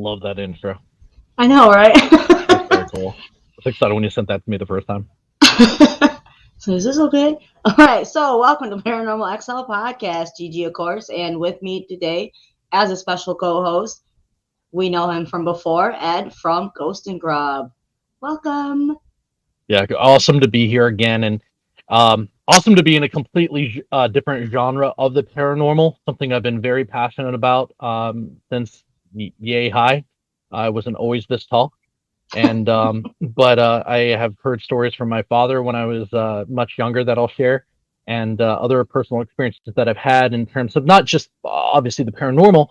Love that intro. I know, right? That's very cool. I was excited when you sent that to me the first time. So is this okay? All right. So welcome to Paranormal XL Podcast, Gigi, of course, and with me today as a special co-host, we know him from before, Ed from Ghost and Grub. Welcome. Yeah, awesome to be here again, and awesome to be in a completely different genre of the paranormal. Something I've been very passionate about since yay high. I wasn't always this tall, and but I have heard stories from my father when I was much younger that I'll share, and other personal experiences that I've had in terms of not just obviously the paranormal,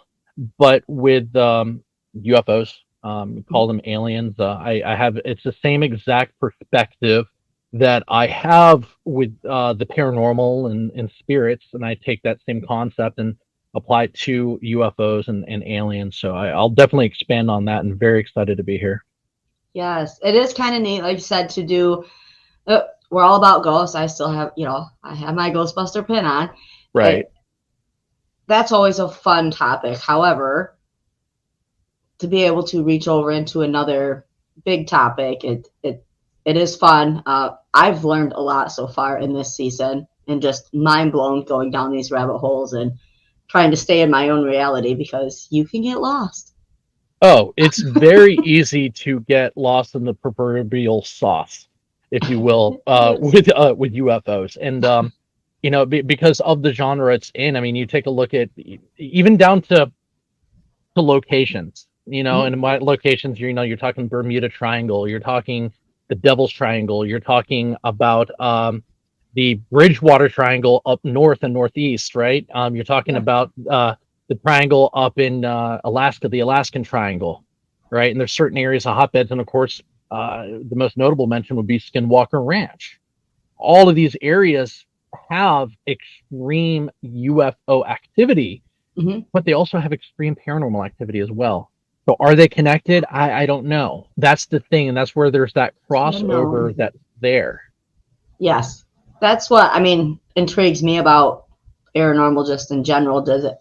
but with UFOs. Call them aliens. I have it's the same exact perspective that I have with the paranormal and spirits, and I take that same concept and apply it to UFOs and aliens. So I'll definitely expand on that, and very excited to be here. Yes, it is kind of neat, like you said, to do. We're all about ghosts. I still have, I have my Ghostbuster pin on. Right. That's always a fun topic. However, to be able to reach over into another big topic, it is fun. I've learned a lot so far in this season, and just mind blown going down these rabbit holes and trying to stay in my own reality because you can get lost. Oh, it's very easy to get lost in the proverbial sauce, if you will, with UFOs, and because of the genre it's in. I mean, you take a look at even down to locations. Mhm. And what locations you're talking Bermuda Triangle, you're talking the Devil's Triangle, you're talking about the Bridgewater Triangle up north and northeast, right? You're talking Yeah. about the triangle up in Alaska, the Alaskan Triangle, right? And there's certain areas of hotbeds, and of course, the most notable mention would be Skinwalker Ranch. All of these areas have extreme UFO activity, Mhm. but they also have extreme paranormal activity as well. So are they connected? I don't know. That's the thing, and that's where there's that crossover Unknown. that's there. Yes, that's what I mean. Intrigues me about paranormal just in general. Does it?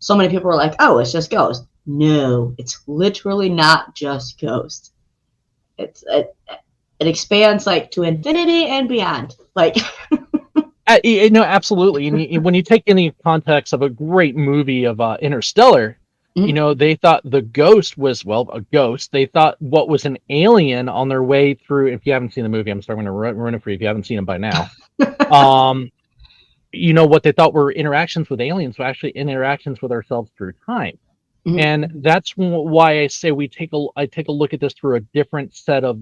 So many people are like, "Oh, it's just ghosts." No, it's literally not just ghosts. It expands like to infinity and beyond. Like, No, absolutely. And when you take any context of a great movie of Interstellar, mhm. they thought the ghost was, well, a ghost. They thought what was an alien on their way through. If you haven't seen the movie, I'm sorry, I'm going to ruin it for you if you haven't seen it by now. Um, what they thought were interactions with aliens were actually interactions with ourselves through time. Mhm. And that's why I say I take a look at this through a different set of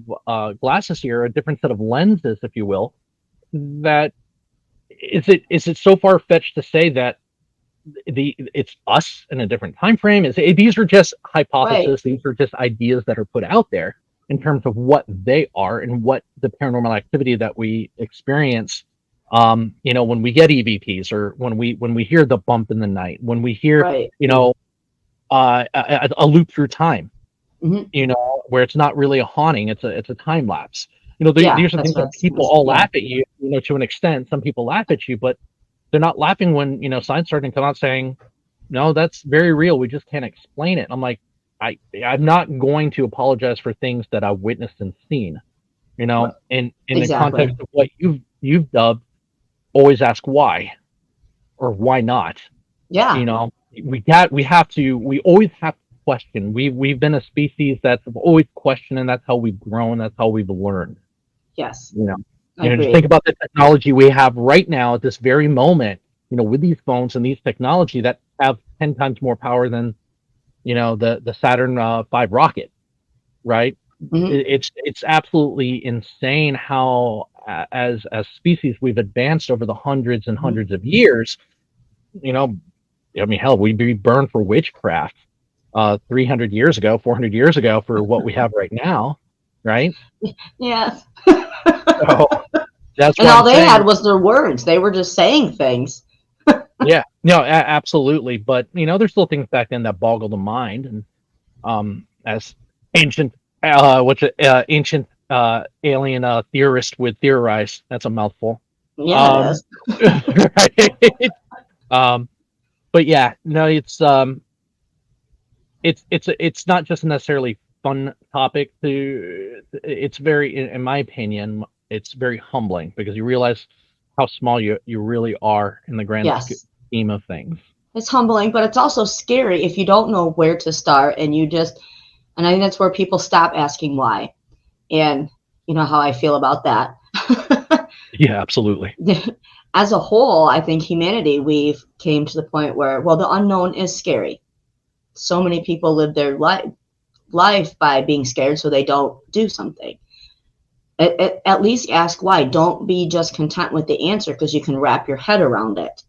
glasses here, a different set of lenses, if you will. That is it so far fetched to say that it's us in a different time frame? These are just Right. hypotheses, these are just ideas that are put out there in terms of what they are and what the paranormal activity that we experience, when we get EVPs, or when we hear the bump in the night, when we hear, Right. a loop through time, Mhm. where it's not really a haunting, it's a time lapse. Yeah, These are that's things that what. people all Yeah. laugh at you, to an extent. Some people laugh at you, but they're not laughing when science starting to come out saying, no, that's very real, we just can't explain it. I'm like, I'm not going to apologize for things that I've witnessed and seen. Right. In the Exactly. context of what you've dubbed, always ask why, or why not. Yeah. you know we always have to question. We've been a species that's always questioned, and that's how we've grown, that's how we've learned. Yes. you know just think Agreed. about the technology we have right now at this very moment, with these phones and these technology that have 10 times more power than the Saturn V rocket, right? Mhm. It's absolutely insane how as species we've advanced over the hundreds and Mhm. hundreds of years. you know I mean, hell, we'd be burned for witchcraft 300 years ago, 400 years ago, for what we have right now, right? Yes. So that's And why all I'm they had saying, was their words. They were just saying things. yeah, no, absolutely. But there's still things back then that boggle the mind, and as ancient, ancient alien theorist would theorize. That's a mouthful. Yeah, it Um, is. right? But yeah, no, it's not just a necessarily fun topic to. It's very, in my opinion, it's very humbling because you realize how small you really are in the grand Yes. scheme of things. It's humbling, but it's also scary if you don't know where to start and and I think that's where people stop asking why. And you know how I feel about that. Yeah, absolutely. As a whole, I think humanity, we've came to the point where, well, the unknown is scary. So many people live their life by being scared so they don't do something. At least ask why. Don't be just content with the answer because you can wrap your head around it.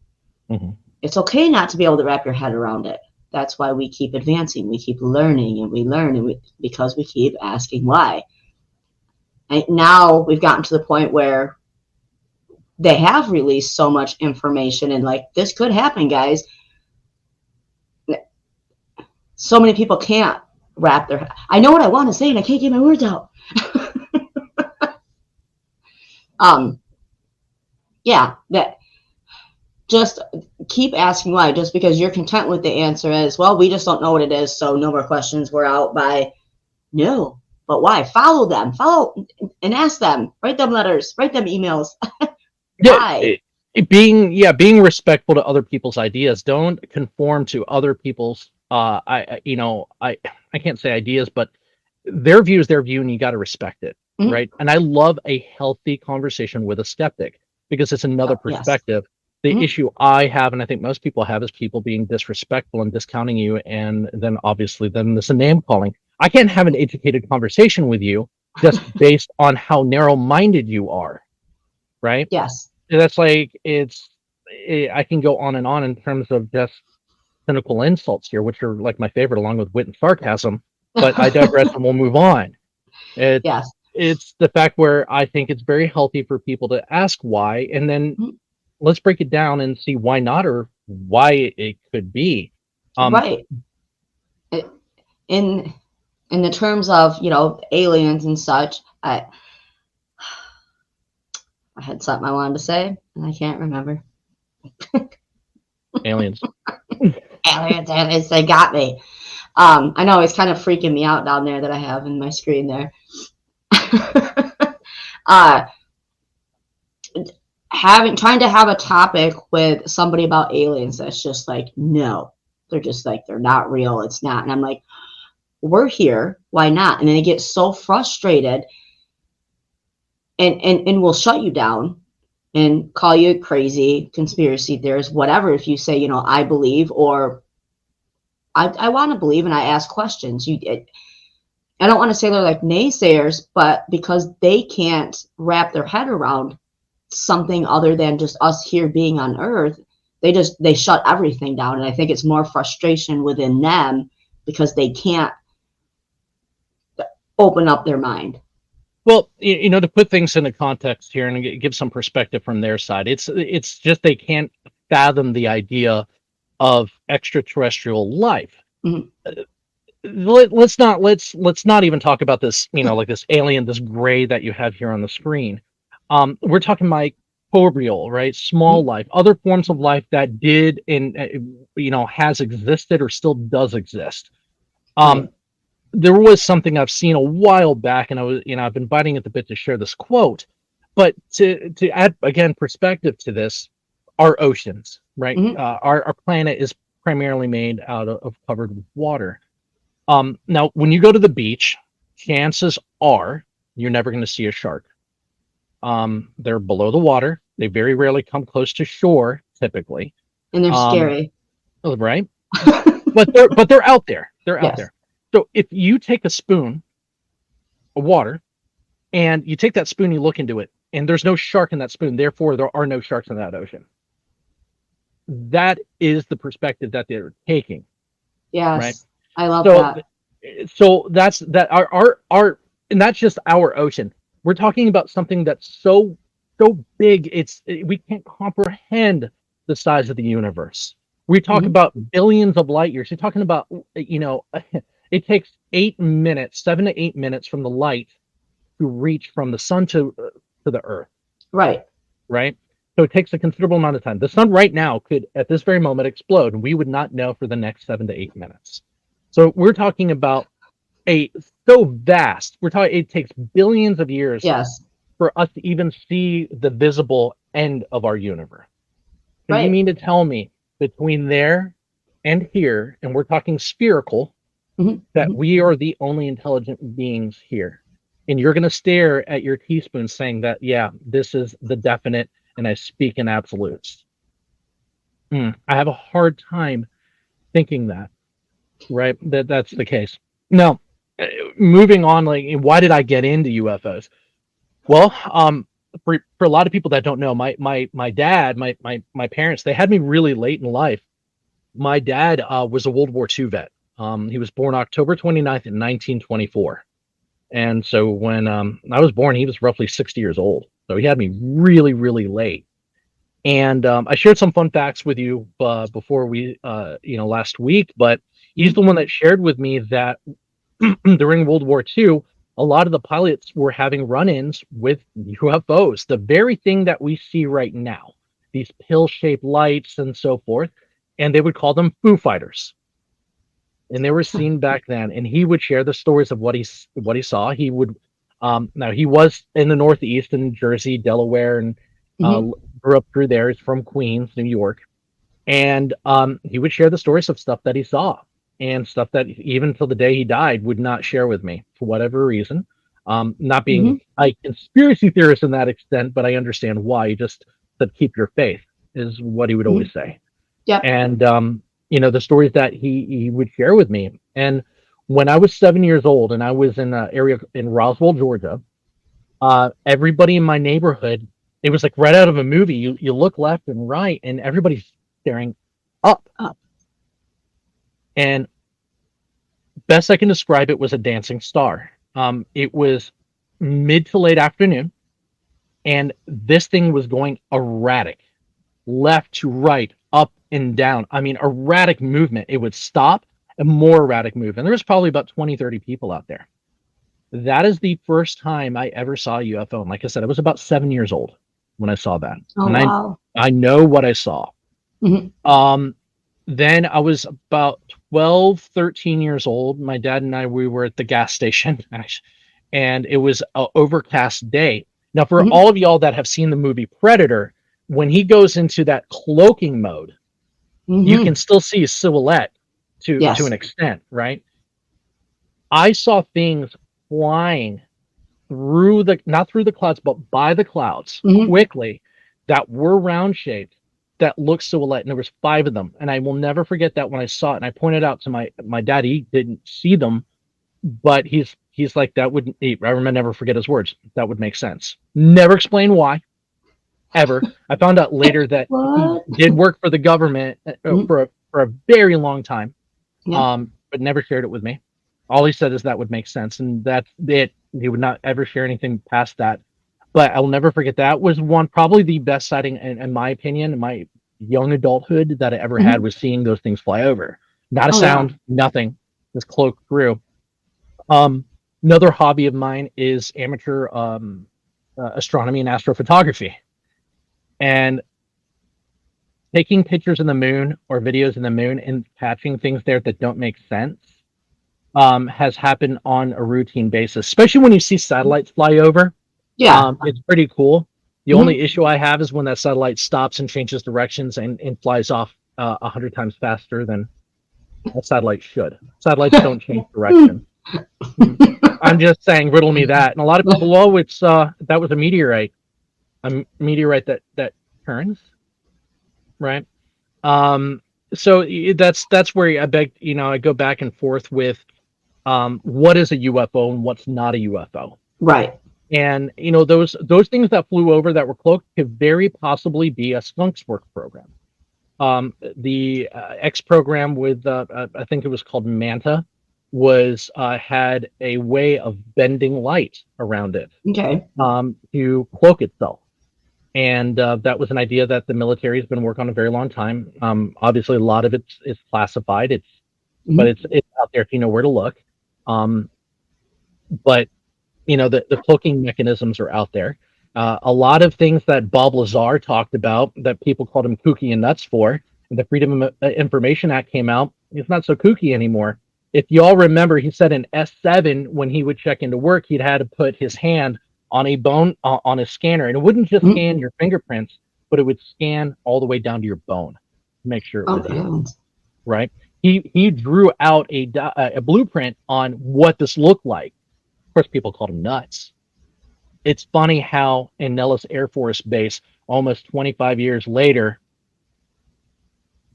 Mm-hmm. It's okay not to be able to wrap your head around it. That's why we keep advancing. We keep learning and we learn because we keep asking why. And now we've gotten to the point where they have released so much information and like this could happen, guys. So many people can't wrap their. I know what I want to say and I can't get my words out. Yeah, that just keep asking why. Just because you're content with the answer is, well, we just don't know what it is, so no more questions. We're out by no. But why? Follow and ask them. Write them letters. Write them emails. Yeah, Why? being respectful to other people's ideas. Don't conform to other people's. I can't say ideas, but their view is their view, and you got to respect it, Mhm. right? And I love a healthy conversation with a skeptic because it's another Yes. perspective. The Mhm. issue I have, and I think most people have, is people being disrespectful and discounting you, and then obviously then this name calling. I can't have an educated conversation with you just based on how narrow-minded you are, right? Yes. That's like I can go on and on in terms of just cynical insults here, which are like my favorite, along with wit and sarcasm. But I digress, and we'll move on. It's Yes. it's the fact where I think it's very healthy for people to ask why, and then Mhm. let's break it down and see why not or why it could be. Um, Right. In in the terms of aliens and such, I had something I wanted to say and I can't remember. aliens. Aliens, they got me. I know it's kind of freaking me out down there that I have in my screen there. uh, trying to have a topic with somebody about aliens that's just like, no, they're just like, they're not real. It's not. And I'm like, we're here. Why not? And then they get so frustrated and will shut you down and call you crazy, conspiracy theorist, whatever. If you say, I believe, or I want to believe and I ask questions. I don't want to say they're like naysayers, but because they can't wrap their head around something other than just us here being on Earth, they shut everything down. And I think it's more frustration within them because they can't open up their mind. Well, to put things into context here and give some perspective from their side, it's just they can't fathom the idea of extraterrestrial life. Mhm. Let's not even talk about this, like this alien, this gray that you have here on the screen. We're talking microbial, right? Small Mhm. life, other forms of life that did and has existed or still does exist. Right. There was something I've seen a while back, and I've been biting at the bit to share this quote. But to add again perspective to this, our oceans, right? Mhm. Our planet is primarily made out of covered with water. Now, when you go to the beach, chances are you're never going to see a shark. They're below the water. They very rarely come close to shore, typically. And they're Um, scary. right? But they're out there. They're out Yes. there. So if you take a spoon of water and you take that spoon, you look into it, and there's no shark in that spoon. Therefore, there are no sharks in that ocean. That is the perspective that they're taking, right? Yes. I love So, that. so that's that. Our and that's just our ocean. We're talking about something that's so big. We can't comprehend the size of the universe. We talk Mhm. about billions of light years. You're talking about it takes 8 minutes, 7 to 8 minutes from the light to reach from the sun to the earth, Right. right? So it takes a considerable amount of time. The sun right now could, at this very moment, explode, and we would not know for the next 7 to 8 minutes. So we're talking about a so vast. We're talking. It takes billions of years Yes. for us to even see the visible end of our universe. So you Right. mean to tell me between there and here, and we're talking spherical, Hmm. that Hmm. we are the only intelligent beings here? And you're going to stare at your teaspoon saying that, yeah, this is the definite, and I speak in absolutes. I have a hard time thinking that, right? That's the case. Now, uh, moving on, like, why did I get into UFOs? Well, for a lot of people that don't know, my dad, my parents, they had me really late in life. My dad was a World War II vet. He was born October 29th in 1924. And so when I was born, he was roughly 60 years old. So he had me really, really late. And I shared some fun facts with you before we, last week. But he's Hmm. the one that shared with me that during World War II, a lot of the pilots were having run-ins with UFOs, the very thing that we see right now, these pill-shaped lights and so forth, and they would call them Foo Fighters. And they were seen back then. And he would share the stories of what he saw. He would now he was in the Northeast in Jersey, Delaware, and uh, Hmm. grew up through there. He's from Queens, New York, and he would share the stories of stuff that he saw and stuff that even till the day he died would not share with me for whatever reason. Not being Hmm. a conspiracy theorist in that extent, but I understand why. He just said, "Keep your faith," is what he would Hmm. always say. Yep. And the stories that he would share with me. And when I was 7 years old, and I was in an area in Roswell, Georgia, everybody in my neighborhood, it was like right out of a movie. You look left and right, and everybody's staring up. Up. And best I can describe it was a dancing star. It was mid to late afternoon, and this thing was going erratic, left to right, up and down. I mean, erratic movement. It would stop, and more erratic movement. There was probably about 20, 30 people out there. That is the first time I ever saw a UFO. And like I said, I was about 7 years old when I saw that. Oh And wow. I know what I saw. Hmm. Um, then I was about 12, 13 years old. My dad and I, we were at the gas station, actually, and it was an overcast day. Now, for Hmm. all of y'all that have seen the movie Predator, when he goes into that cloaking mode, you can Hmm. still see his silhouette to an Yes. extent, right? I saw things flying through the not through the clouds, but by the clouds Hmm. quickly that were round shaped that looked silhouette, and there was five of them. And I will never forget that when I saw it, and I pointed out to my dad. He didn't see them, but he's like, that wouldn't. I remember, never forget his words. That would make sense. Never explain why ever. I found out later that he What? did work for the government Hmm. for a very long time, Yep. but never shared it with me. All he said is that would make sense, and that's it. He would not ever share anything past that. But I will never forget that was one probably the best sighting in my opinion, in my young adulthood that I ever had Hmm. was seeing those things fly over. Not a Oh yeah. sound, nothing. Just cloaked through. Um, Another hobby of mine is amateur astronomy and astrophotography, and taking pictures in the moon or videos in the moon and catching things there that don't make sense has happened on a routine basis, especially when you see satellites fly over. Yeah. It's pretty cool. The Hmm. only issue I have is when that satellite stops and changes directions and flies off 100 times faster than a satellite should. Satellites don't change direction. Hmm. I'm just saying, riddle me that. And a lot of people, oh, it's that was a meteorite that turns, right? Um, so that's where I beg, I go back and forth with what is a UFO and what's not a UFO. Right. And those things that flew over that were cloaked could very possibly be a skunk's work program. The X program with I think it was called Manta was had a way of bending light around it Okay. to cloak itself. And that was an idea that the military has been working on a very long time. Obviously, a lot of it is classified. But Hmm. it's out there if you know where to look. Um, but the cloaking mechanisms are out there. A lot of things that Bob Lazar talked about that people called him kooky and nuts for, and the Freedom of Information Act came out. It's not so kooky anymore. if y'all remember, he said in S7 when he would check into work, he'd had to put his hand on a bone on a scanner, and it wouldn't just Mhm. scan your fingerprints, but it would scan all the way down to your bone to make sure it Oh, was you. heavens. Right? He drew out a blueprint on what this looked like. Of course, people called him nuts. It's funny how in Nellis Air Force Base, almost 25 years later,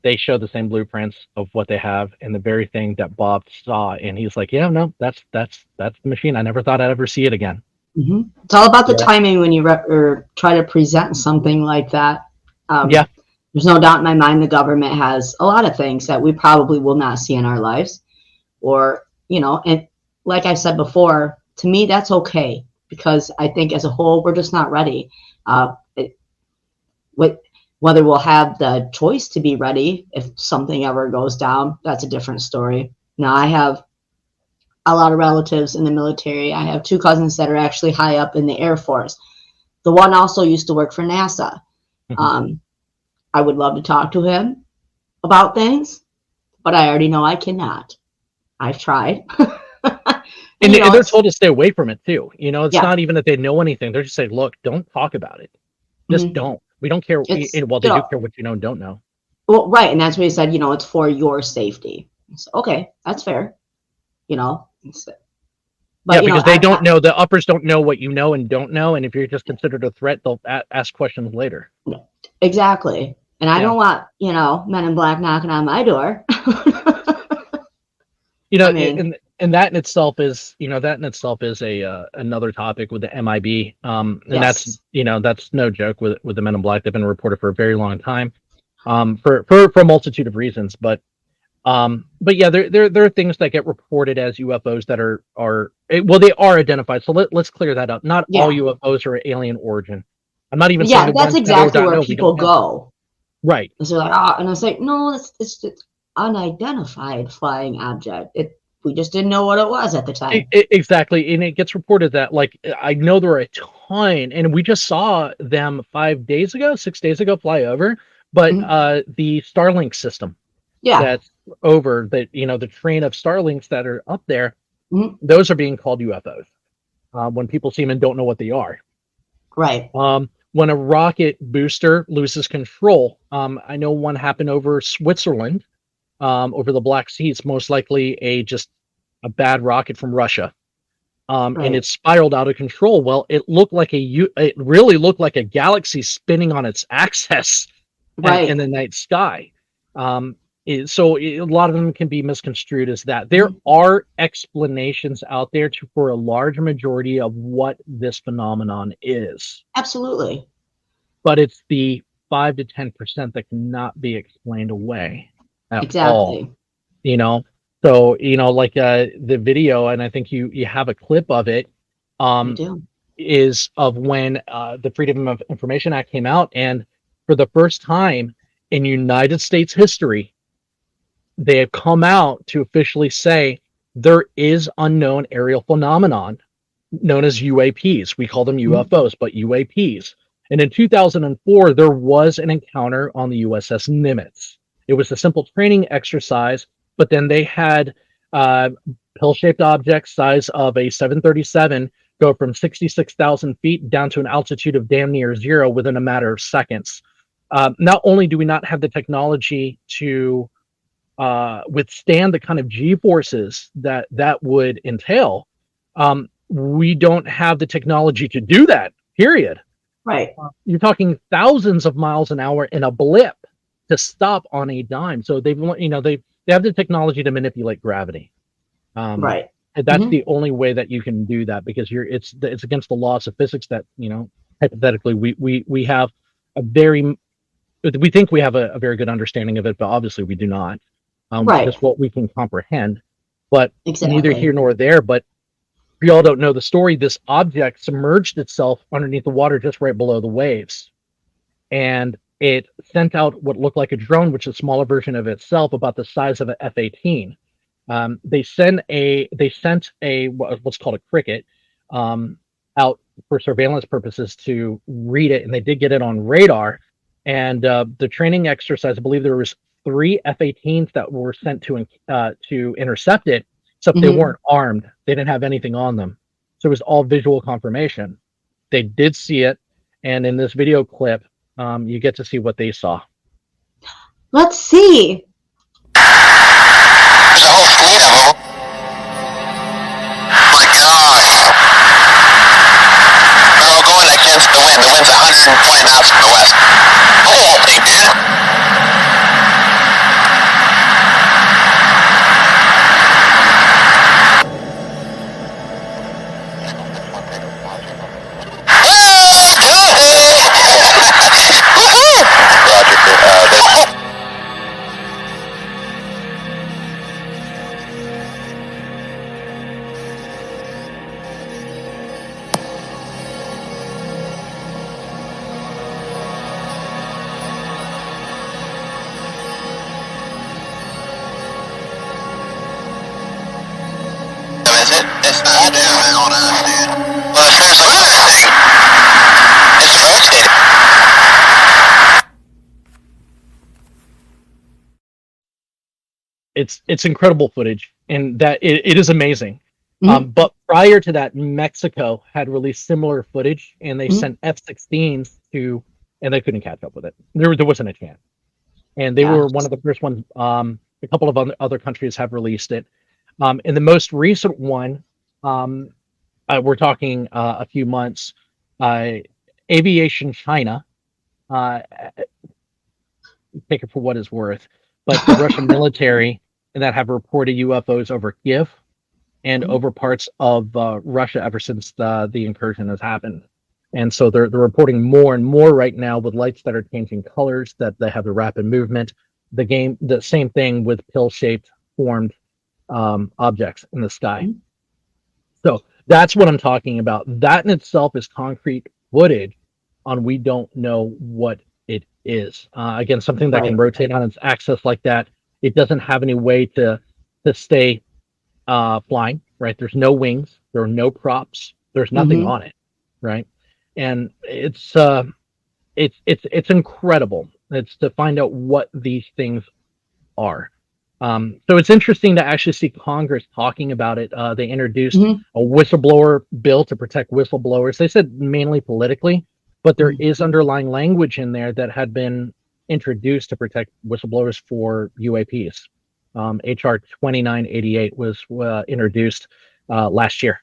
they show the same blueprints of what they have and the very thing that Bob saw, and he's like, "Yeah, no, that's the machine. I never thought I'd ever see it again." It's all about the Yeah, timing when you or try to present something like that. yeah, There's no doubt in my mind the government has a lot of things that we probably will not see in our lives, or and like I said before, to me that's okay because I think as a whole we're just not ready. It, whether we'll have the choice to be ready if something ever goes down, that's a different story. Now I have a lot of relatives in the military. I have two cousins that are actually high up in the Air Force. The one also used to work for NASA. mhm. Um, I would love to talk to him about things, but I already know I cannot. I've tried. And And they're it's, told to stay away from it too. It's yeah, not even that they know anything. They're just saying, "Look, don't talk about it. Just mhm. don't. We don't care." It's, Well, they do care what you know and don't know. well, right. And that's what he said, it's for your safety. So, okay, that's fair, you know, Yeah, but, because they don't know. The uppers don't know what you know and don't know, and if you're just considered a threat, they'll ask questions later. exactly. And I Yeah. don't want, men in black knocking on my door. You I know, mean, and that in itself is, a another topic with the MIB. And that's, yes. that's no joke with the Men in Black. They've been reported for a very long time, for a multitude of reasons. But yeah, there are things that get reported as UFOs that well, they are identified. So let's clear that up. Not all Yeah. UFOs are alien origin. I'm not even saying Yeah, the that's ones that are exactly where no, we don't people know. go. Right. And so like, ah, and I was like, no, it's just unidentified flying object. We just didn't know what it was at the time. Exactly, and it gets reported that, like, I know there are a ton, and we just saw them 5 days ago, 6 days ago, fly over. But Mhm. the Starlink system Yeah. that's over, that the train of Starlinks that are up there, Mhm. those are being called UFOs. When people see them and don't know what they are. Right. When a rocket booster loses control, I know one happened over Switzerland, over the Black Sea. It's most likely just a bad rocket from Russia, and Right. it spiraled out of control. Well, it really looked like a galaxy spinning on its axis, and in Right. the night sky. A lot of them can be misconstrued as that. There Mhm. are explanations out there for a large majority of what this phenomenon is, Absolutely. but it's the 5 to 10% that cannot be explained away at all. Exactly. you know so like the video, and I think you have a clip of it, I um do. is of when the Freedom of Information Act came out, and for the first time in United States history, they have come out to officially say there is unknown aerial phenomenon known as UAPs. We call them Mhm. UFOs, but UAPs. And in 2004, there was an encounter on the USS Nimitz. It was a simple training exercise, but then they had uh, pill-shaped objects size of a 737 go from 66,000 feet down to an altitude of damn near zero within a matter of seconds. Not only do we not have the technology to withstand the kind of G forces that would entail, we don't have the technology to do that. Period. Right. You're talking thousands of miles an hour in a blip to stop on a dime. So they have the technology to manipulate gravity. Um, Right. and that's Hmm. the only way that you can do that, because it's against the laws of physics that hypothetically we have a very we think we have a very good understanding of it, but obviously we do not. Right. Just what we can comprehend. But neither Exactly. here nor there. But if you all don't know the story, this object submerged itself underneath the water just right below the waves, and it sent out what looked like a drone, which is a smaller version of itself, about the size of an F-18. They sent a what's called a cricket, out for surveillance purposes to read it, and they did get it on radar. And the training exercise, I believe there was three F-18s that were sent to intercept it, except they Hmm. weren't armed. They didn't have anything on them. So it was all visual confirmation. They did see it, and in this video clip, you get to see what they saw. Let's see. There's a whole fleet of them. My God. They're all going against the wind. The wind's 120 knots from the west. Oh, big dude. Is it? It's not down on us, dude. Well, there's another thing. It's rotating. It's incredible footage, and that it is amazing. Mm-hmm. But prior to that, Mexico had released similar footage, and they Mm-hmm. sent F-16s to, and they couldn't catch up with it. There wasn't a chance. And they Yeah. were one of the first ones. A couple of other countries have released it. In the most recent one, we're talking a few months. Aviation China, take it for what it's worth, but the Russian military that have reported UFOs over Kiev and over parts of Russia ever since the incursion has happened. And so they're reporting more and more right now with lights that are changing colors, that they have a rapid movement. The same thing with pill-shaped formed objects in the sky. Mhm. So that's what I'm talking about. That in itself is concrete footage on we don't know what it is. Again, something that can Right. rotate on its axis like that. It doesn't have any way to stay flying. Right? There's no wings. There are no props. There's nothing Mm-hmm. on it. Right? And it's incredible. It's to find out what these things are. So it's interesting to actually see Congress talking about it. They introduced Mm-hmm. a whistleblower bill to protect whistleblowers. They said mainly politically, but there is underlying language in there that had been introduced to protect whistleblowers for UAPs. HR 2988 was introduced last year.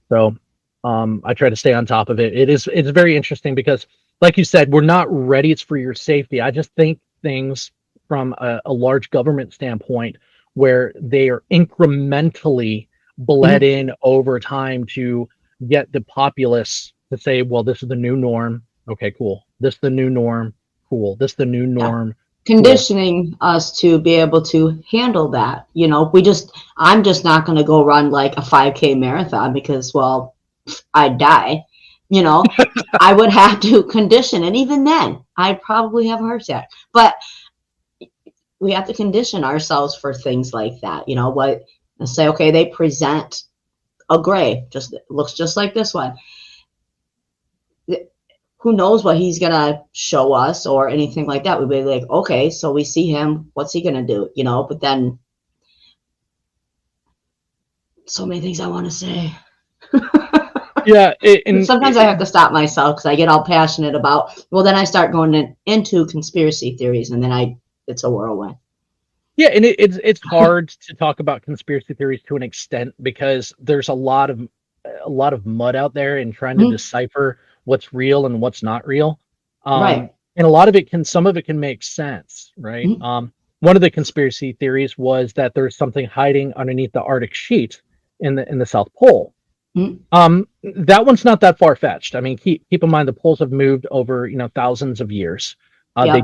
So I try to stay on top of it. It's very interesting because, like you said, we're not ready. It's for your safety. I just think things from a large government standpoint where they are incrementally bled in over time to get the populace to say, well, this is the new norm. Okay, cool. This is the new norm. Cool. This is the new Yeah. norm. Conditioning us to be able to handle that. I'm just not going to go run like a 5K marathon because, well, I'd die. I would have to condition. And even then, I'd probably have a heart attack. But we have to condition ourselves for things like that. And say, okay, they present a gray, just looks just like this one. Who knows what he's gonna show us or anything like that. We'd be like, okay, so we see him, what's he gonna do? But then so many things I want to say. Yeah, sometimes I have to stop myself because I get all passionate about. Well, then I start going into conspiracy theories, and then it's a whirlwind. Yeah, and it's hard to talk about conspiracy theories to an extent because there's a lot of mud out there in trying to decipher what's real and what's not real. Right. And some of it can make sense, right? One of the conspiracy theories was that there's something hiding underneath the Arctic sheet in the South Pole. That one's not that far fetched. I mean, keep in mind the poles have moved over thousands of years. They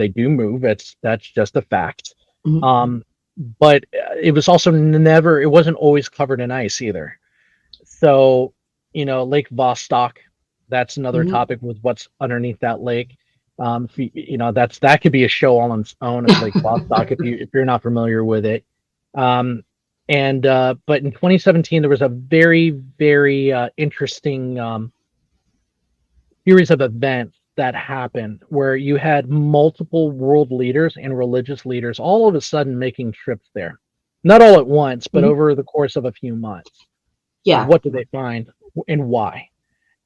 do move. That's just a fact. But it was also it wasn't always covered in ice either. So, Lake Vostok, that's another topic with what's underneath that lake. That could be a show all on its own of Lake Vostok if you're not familiar with it. But in 2017 there was a very, very interesting series of events that happened where you had multiple world leaders and religious leaders all of a sudden making trips there. not all at once, but Mhm. over the course of a few months. Yeah. What did they find and why?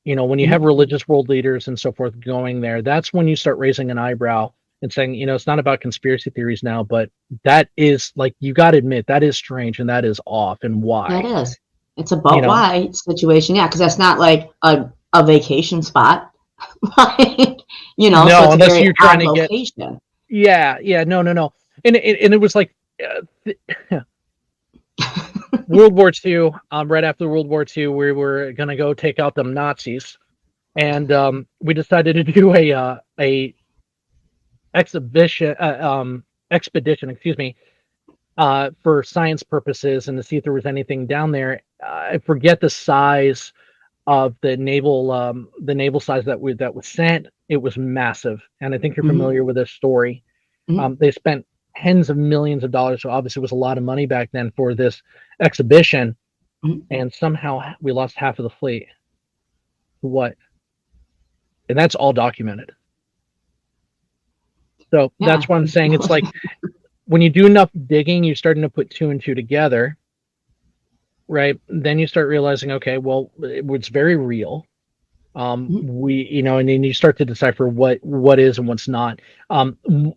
When you Mhm. have religious world leaders and so forth going there, that's when you start raising an eyebrow and saying, it's not about conspiracy theories now, but that is like, you got to admit that is strange and that is off, and That why. is. It's You about know, why situation. Yeah, because that's not like a vacation spot. Like, so no, it's a unless very you're trying odd to get, location. yeah, no, and it was like World War II. Right after World War II, we were gonna go take out them Nazis, and we decided to do a exhibition, expedition, excuse me, for science purposes and to see if there was anything down there. I forget the size of the naval size that was sent. It was massive, and I think you're Hmm. familiar with this story. Hmm. They spent tens of millions of dollars, so obviously it was a lot of money back then for this exhibition, Hmm. and somehow we lost half of the fleet. What? And that's all documented. So Yeah. that's what I'm saying. It's like when you do enough digging, you're starting to put two and two together, right? Then you start realizing, okay, well, it was very real. Mhm. And then you start to decipher what is and what's not.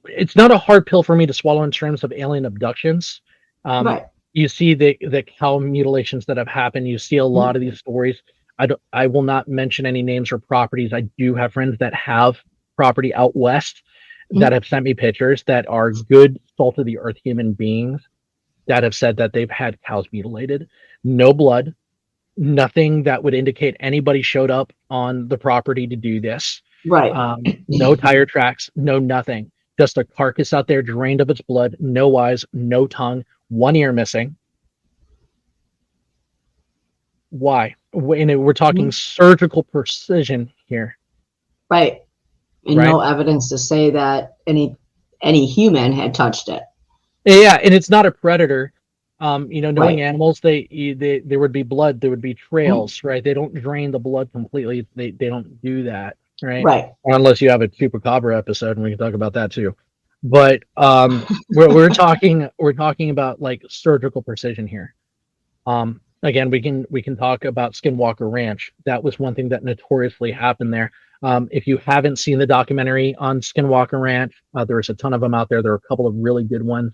It's not a hard pill for me to swallow in terms of alien abductions. Um, Right. you see the cow mutilations that have happened. You see a lot Mhm. of these stories. I will not mention any names or properties. I do have friends that have property out west that Mhm. have sent me pictures that are good salt of the earth human beings that have said that they've had cows mutilated, no blood, nothing that would indicate anybody showed up on the property to do this. Right. No tire tracks, no nothing. Just a carcass out there drained of its blood, no eyes, no tongue, one ear missing. Why? We're talking Mhm. surgical precision here, Right. And right? no evidence to say that any human had touched it. Yeah, and it's not a predator. Knowing Right. animals, there would be blood, there would be Mhm. trails, right? They don't drain the blood completely. They don't do that, right? Right. Or unless you have a chupacabra episode, and we can talk about that too. But we're talking about like surgical precision here. Again, we can talk about Skinwalker Ranch. That was one thing that notoriously happened there. If you haven't seen the documentary on Skinwalker Ranch, there's a ton of them out there. There are a couple of really good ones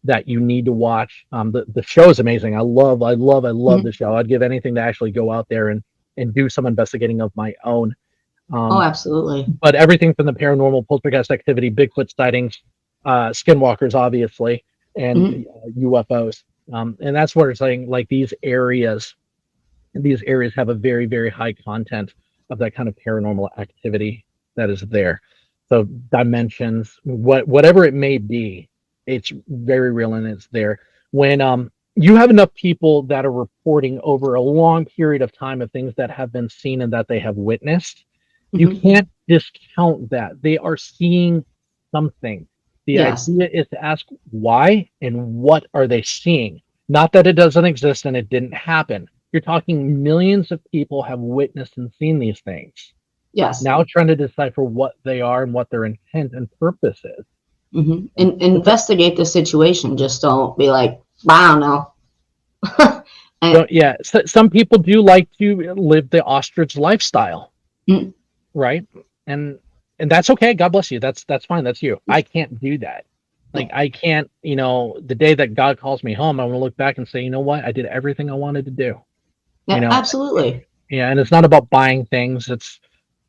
that you need to watch. The show is amazing. I love the Mhm. show. I'd give anything to actually go out there and do some investigating of my own. Oh, Um, absolutely. but everything from the paranormal, poltergeist activity, Bigfoot sightings, skinwalkers, obviously, and Mhm. UFOs. And that's what I'm saying. Like these areas have a very, very high content of that kind of paranormal activity that is there. So dimensions, whatever it may be, it's very real and it's there. When you have enough people that are reporting over a long period of time of things that have been seen and that they have witnessed, you Mhm. can't discount that. They are seeing something. The Yes. idea is to ask why and what are they seeing? Not that it doesn't exist and it didn't happen. You're talking millions of people have witnessed and seen these things. Yes. Now trying to decipher what they are and what their intent and purpose is. Hmm. And It's a, investigate the situation. Just don't be like, I don't know. And, yeah, some people do like to live the ostrich lifestyle, mm, right? And that's okay. God bless you. That's fine. That's you. I can't do that. Like yeah, I can't, the day that God calls me home, I want to look back and say, you know what? I did everything I wanted to do. You yeah, know, absolutely. Yeah, and it's not about buying things.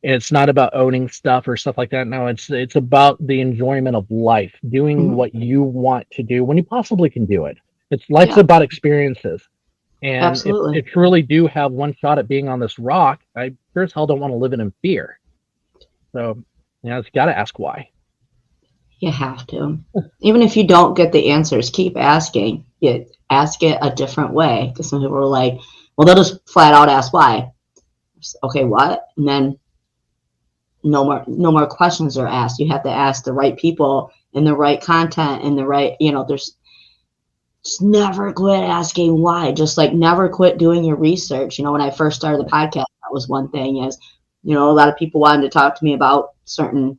It's not about owning stuff or stuff like that. No, it's about the enjoyment of life, doing Hmm. what you want to do when you possibly can do it. It's life's Yeah, about experiences. And if absolutely. it truly do have one shot at being on this rock, I sure as hell don't want to live it in fear. So, it's got to ask why. You have to. Even if you don't get the answers, keep asking. You ask it a different way. Because some people are like, well, they'll just flat out ask why. Okay, what? And then no more questions are asked. You have to ask the right people and the right content and the right, there's just never quit asking why. Just like never quit doing your research. When I first started the podcast, that was one thing is, a lot of people wanted to talk to me about certain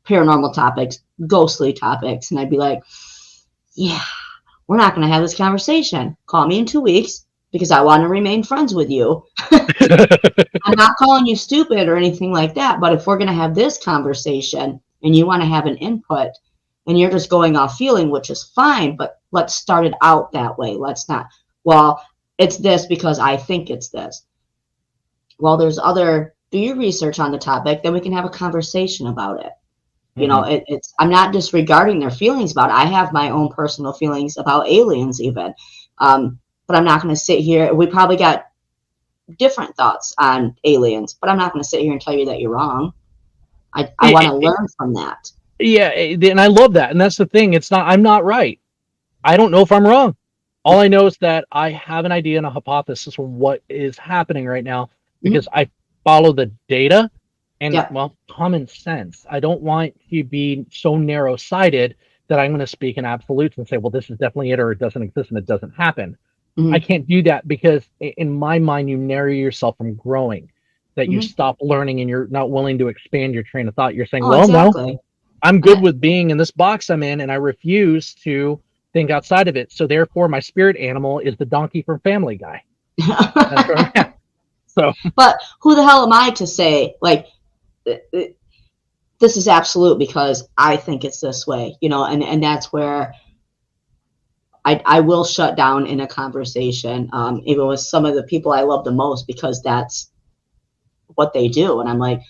paranormal topics, ghostly topics. And I'd be like, yeah, we're not going to have this conversation. Call me in 2 weeks because I want to remain friends with you. I'm not calling you stupid or anything like that, but if we're going to have this conversation and you want to have an input and you're just going off feeling, which is fine, but let's start it out that way. Let's not, well, it's this because I think it's this. Well, there's other, do your research on the topic, then we can have a conversation about it. You know, it's, I'm not disregarding their feelings about it. I have my own personal feelings about aliens even. But I'm not going to sit here. We probably got different thoughts on aliens, but I'm not going to sit here and tell you that you're wrong. I want to learn from that. Yeah, and I love that. And that's the thing. It's not, I'm not right. I don't know if I'm wrong. All I know is that I have an idea and a hypothesis of what is happening right now because I follow the data and, well, common sense. I don't want to be so narrow-sighted that I'm going to speak in absolutes and say, well, this is definitely it or it doesn't exist and it doesn't happen. I can't do that because in my mind, you narrow yourself from growing, that you stop learning and you're not willing to expand your train of thought. You're saying, no, I'm good with being in this box I'm in and I refuse to think outside of it. So therefore, my spirit animal is the donkey from Family Guy. That's where I'm at. So, but who the hell am I to say, like, this is absolute because I think it's this way, you know, and that's where I will shut down in a conversation, even with some of the people I love the most, because that's what they do. And I'm like,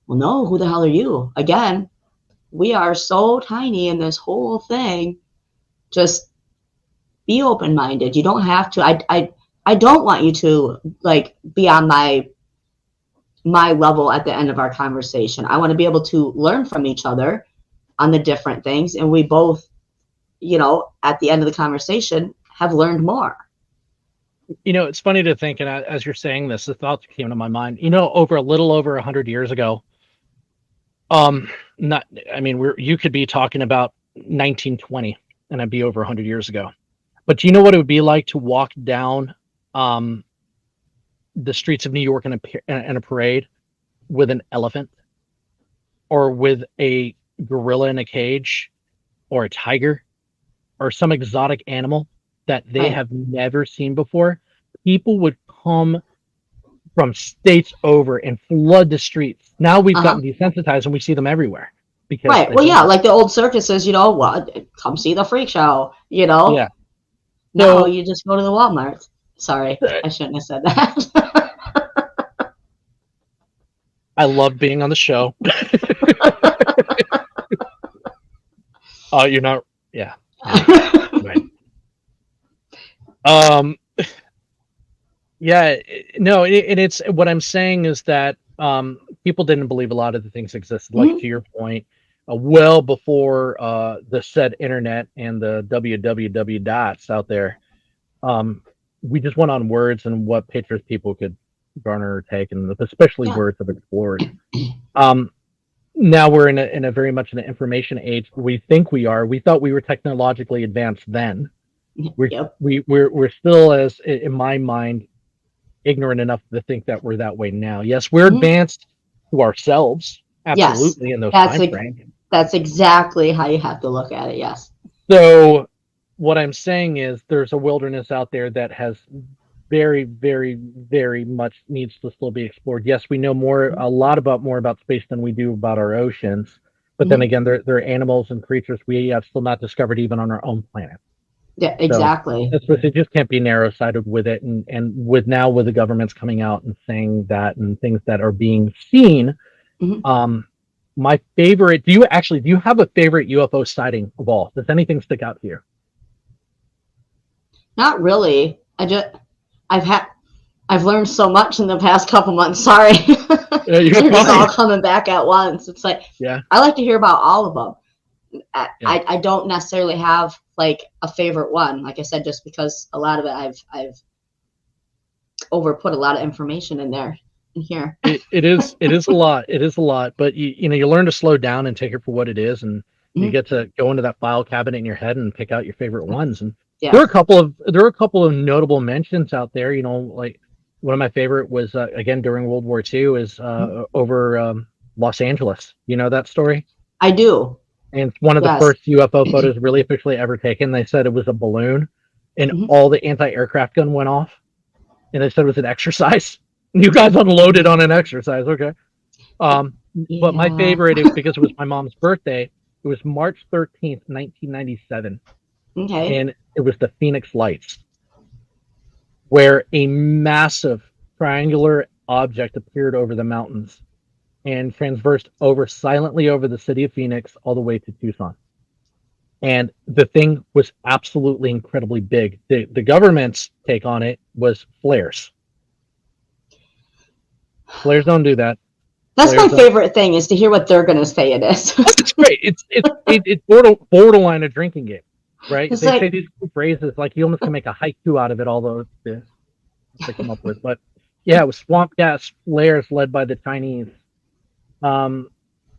well, no, who the hell are you? Again, we are so tiny in this whole thing. Just be open-minded. You don't have to. I don't want you to like be on my level at the end of our conversation. I want to be able to learn from each other on the different things, and we both, you know, at the end of the conversation have learned more. You know, it's funny to think, and as you're saying this, the thoughts came to my mind. You know, a little over 100 years ago, you could be talking about 1920, and I'd be over 100 years ago. But do you know what it would be like to walk down the streets of New York in a parade with an elephant, or with a gorilla in a cage, or a tiger, or some exotic animal that they have never seen before? People would come from states over and flood the streets. Now we've gotten desensitized and we see them everywhere. Because well, yeah, like the old circuses, you know, what? Come see the freak show, you know? Yeah. No, you just go to the Walmart. Sorry, I shouldn't have said that. I love being on the show. You're not, yeah. Right. Yeah, no, and it's what I'm saying is that people didn't believe a lot of the things existed, like to your point, well before the said internet and the www dots out there. We just went on words and what pictures people could garner or take, and especially words of explorers. Now we're in a very much an information age. We think we are. We thought we were technologically advanced then. We're still, as in my mind, ignorant enough to think that we're that way now. Yes, we're advanced to ourselves, absolutely, in those time frames. That's exactly how you have to look at it. Yes. So what I'm saying is there's a wilderness out there that has very, very, very much needs to still be explored. Yes, we know a lot more about space than we do about our oceans. But then again, there are animals and creatures we have still not discovered even on our own planet. Yeah, exactly. So that's what, it just can't be narrow-sighted with it. And with the governments coming out and saying that and things that are being seen, my favorite, do you have a favorite UFO sighting of all? Does anything stick out to you? Not really. I've learned so much in the past couple months. Sorry. It's all coming back at once. It's like, I like to hear about all of them. I don't necessarily have like a favorite one. Like I said, just because a lot of it I've overput a lot of information in here. It is a lot. It is a lot, but you learn to slow down and take it for what it is, and you get to go into that file cabinet in your head and pick out your favorite ones. And there are a couple of notable mentions out there. You know, like one of my favorite was again during World War II is over Los Angeles. You know that story? I do. and it's one of the Yes. first UFO photos really officially ever taken. They said it was a balloon, and Mhm. all the anti-aircraft gun went off, and they said it was an exercise. You guys unloaded on an exercise, okay? But my Yeah. favorite, because it was my mom's birthday, it was March 13th, 1997, Okay. and it was the Phoenix Lights, where a massive triangular object appeared over the mountains and transversed silently over the city of Phoenix all the way to Tucson. And the thing was absolutely incredibly big. The government's take on it was flares. Flares don't do that. That's Flares my don't. favorite thing is to hear what they're gonna say it is. It's great. It's borderline a drinking game, right? It's They like, say these phrases like you almost can make a haiku out of it. All those they come up with, but yeah, it was swamp gas flares led by the Chinese. Um,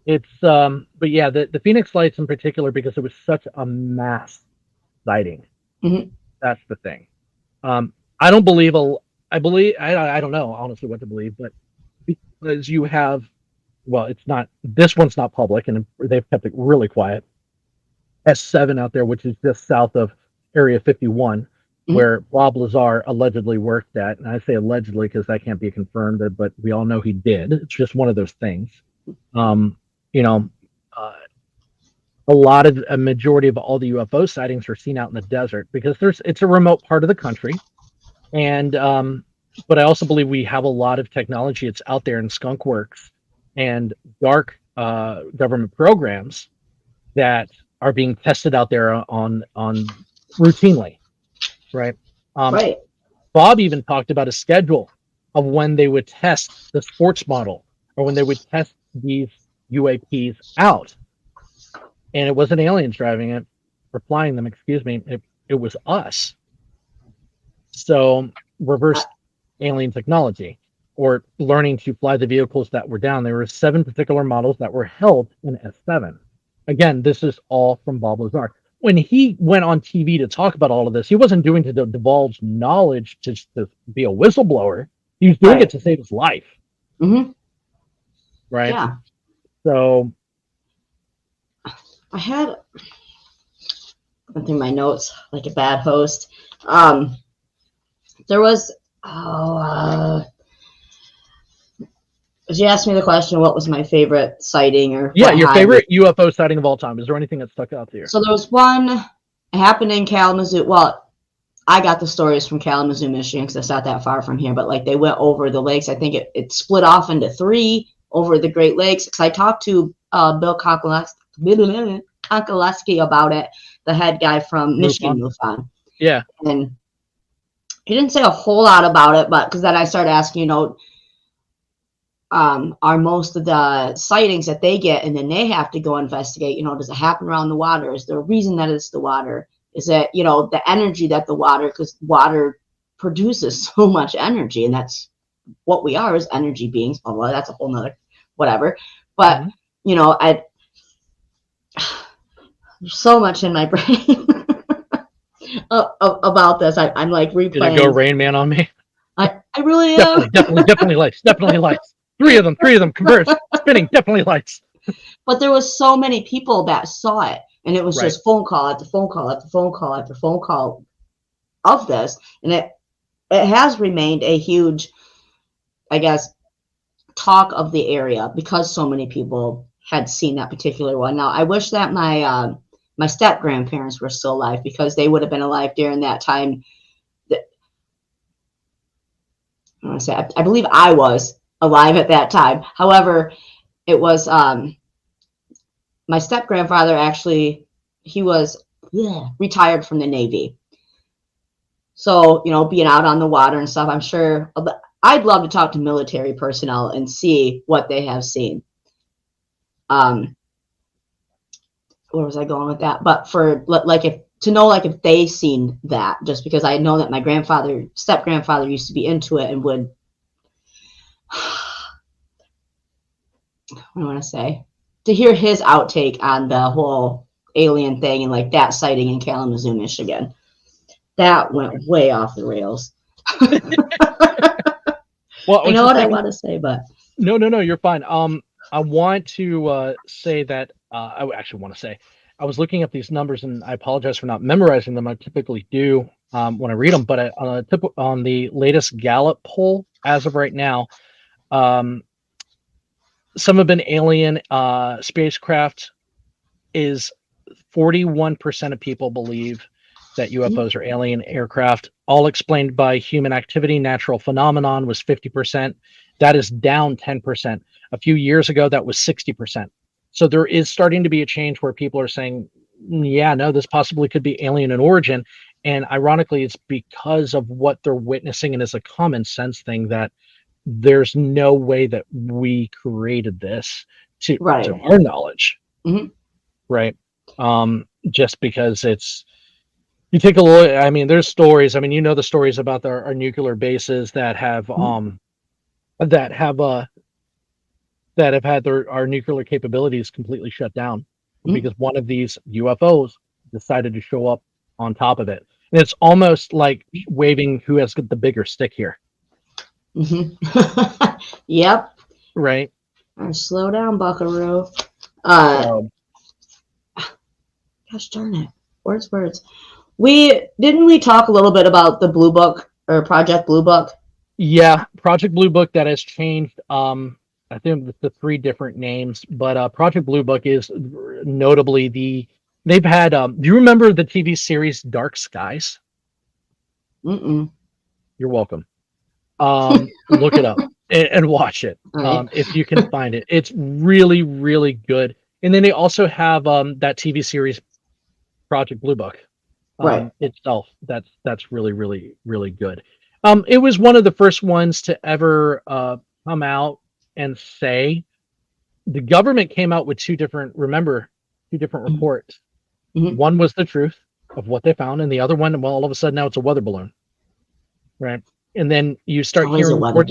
but yeah, the Phoenix Lights in particular, because it was such a mass sighting. Mhm. That's the thing. I don't believe I believe I don't know honestly what to believe, but because you have, well, it's not, this one's not public, and they've kept it really quiet. S7 out there, which is just south of Area 51, where Bob Lazar allegedly worked at, and I say allegedly because that can't be confirmed, but we all know he did. It's just one of those things. You know, a majority of all the UFO sightings are seen out in the desert because it's a remote part of the country, and but I also believe we have a lot of technology that's out there in skunk works and dark government programs that are being tested out there on routinely, right? right. Bob even talked about a schedule of when they would test the sports model or when they would test these UAPs out, and it wasn't aliens driving it or flying them. Excuse me, it was us. So reverse alien technology, or learning to fly the vehicles that were down. There were 7 particular models that were held in S7. Again, this is all from Bob Lazar. When he went on TV to talk about all of this, he wasn't doing it to divulge knowledge to be a whistleblower. He was doing it to save his life. Mm-hmm. Right? Yeah. So I had going through my notes like a bad host. There was you asked me the question, what was my favorite sighting, or your favorite UFO sighting of all time? Is there anything that stuck out to you? So there was one, it happened in Kalamazoo. Well, I got the stories from Kalamazoo, Michigan, because it's not that far from here. But like they went over the lakes. I think it split off into 3 over the Great Lakes. Because I talked to Bill Konkoleski about it, the head guy from Michigan MUFON. Yeah. And he didn't say a whole lot about it, but because then I started asking, are most of the sightings that they get, and then they have to go investigate, does it happen around the water? Is there a reason that it's the water? Is it, the energy that the water, because water produces so much energy, and that's what we are, is energy beings, blah, blah, that's a whole nother whatever. But, there's so much in my brain about this. I'm like replaying. Did it go Rain Man on me? I really am. Definitely lights. 3 of them converge, spinning, definitely lights. But there was so many people that saw it, and it was just phone call after phone call after phone call after phone call of this, and it has remained a huge, I guess, talk of the area because so many people had seen that particular one. Now, I wish that my step grandparents were still alive, because they would have been alive during that time. I believe I was alive at that time. However, it was my step grandfather, actually, he was retired from the Navy. So, being out on the water and stuff, I'm sure I'd love to talk to military personnel and see what they have seen. Where was I going with that? But for if they seen that, just because I know that my step grandfather used to be into it and would, what do I want to say? To hear his outtake on the whole alien thing and like that sighting in Kalamazoo, Michigan. That went way off the rails. Well, I know what I want to say, but no, you're fine. I want to say that I actually want to say, I was looking up these numbers, and I apologize for not memorizing them. I typically do when I read them, but on the latest Gallup poll, as of right now, some have been alien spacecraft is 41% of people believe that UFOs are alien aircraft, all explained by human activity. Natural phenomenon was 50%. That is down 10%. A few years ago, that was 60%. So there is starting to be a change where people are saying, yeah, no, this possibly could be alien in origin. And ironically, it's because of what they're witnessing, and it's a common sense thing that there's no way that we created this to our knowledge. Mm-hmm. Right. Just because you take a look. I mean, there's stories. I mean, the stories about our nuclear bases that have that have had our nuclear capabilities completely shut down because one of these UFOs decided to show up on top of it. And it's almost like waving who has the bigger stick here. Mm-hmm. Yep. Right. Slow down, Buckaroo. Gosh darn it. Words. We talk a little bit about the Blue Book or Project Blue Book? Yeah, Project Blue Book that has changed. I think the three different names, but Project Blue Book is notably they've had. Do you remember the TV series Dark Skies? Mm-mm. You're welcome. Look it up and watch it Right. if you can find it. It's really, really good. And then they also have that TV series Project Blue Book itself. That's really, really, really good. It was one of the first ones to ever come out and say the government came out with two different reports. Mm-hmm. One was the truth of what they found, and the other one, well, all of a sudden now it's a weather balloon, right? And then you start hearing reports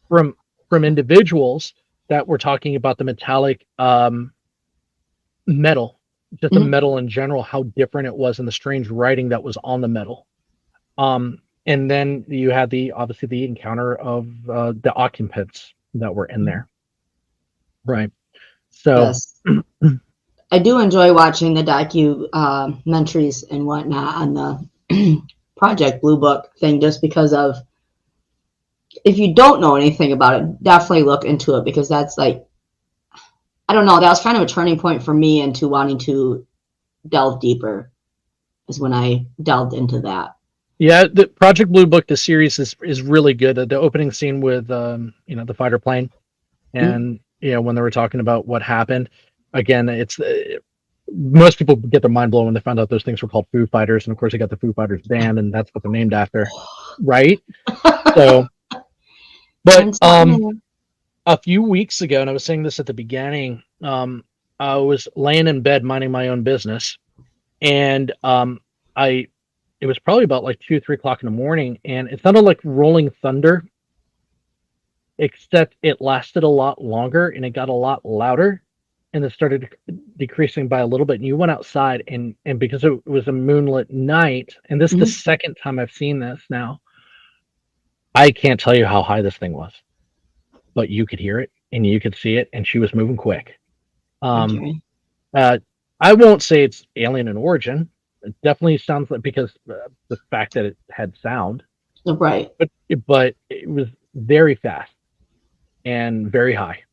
from individuals that were talking about the metallic metal, just the metal in general, how different it was, and the strange writing that was on the metal. And then you had obviously the encounter of the occupants that were in there, right? So yes. I do enjoy watching the documentaries and whatnot on the Project Blue Book thing, just because of, if you don't know anything about it, definitely look into it, because that's like, I don't know, that was kind of a turning point for me into wanting to delve deeper, is when I delved into that. Yeah, the Project Blue Book, the series is really good. The opening scene with the fighter plane, and when they were talking about what happened, again, it's most people get their mind blown when they found out those things were called Foo Fighters, and of course they got the Foo Fighters band, and that's what they're named after, right? So, but a few weeks ago, and I was saying this at the beginning, I was laying in bed minding my own business, and it was probably about like 2 or 3 o'clock in the morning, and it sounded like rolling thunder, except it lasted a lot longer and it got a lot louder, and it started decreasing by a little bit. And you went outside, and because it was a moonlit night, and this is the second time I've seen this now, I can't tell you how high this thing was, but you could hear it and you could see it, and she was moving quick. Okay. I won't say it's alien in origin. It definitely sounds like, because the fact that it had sound, right? But it was very fast and very high.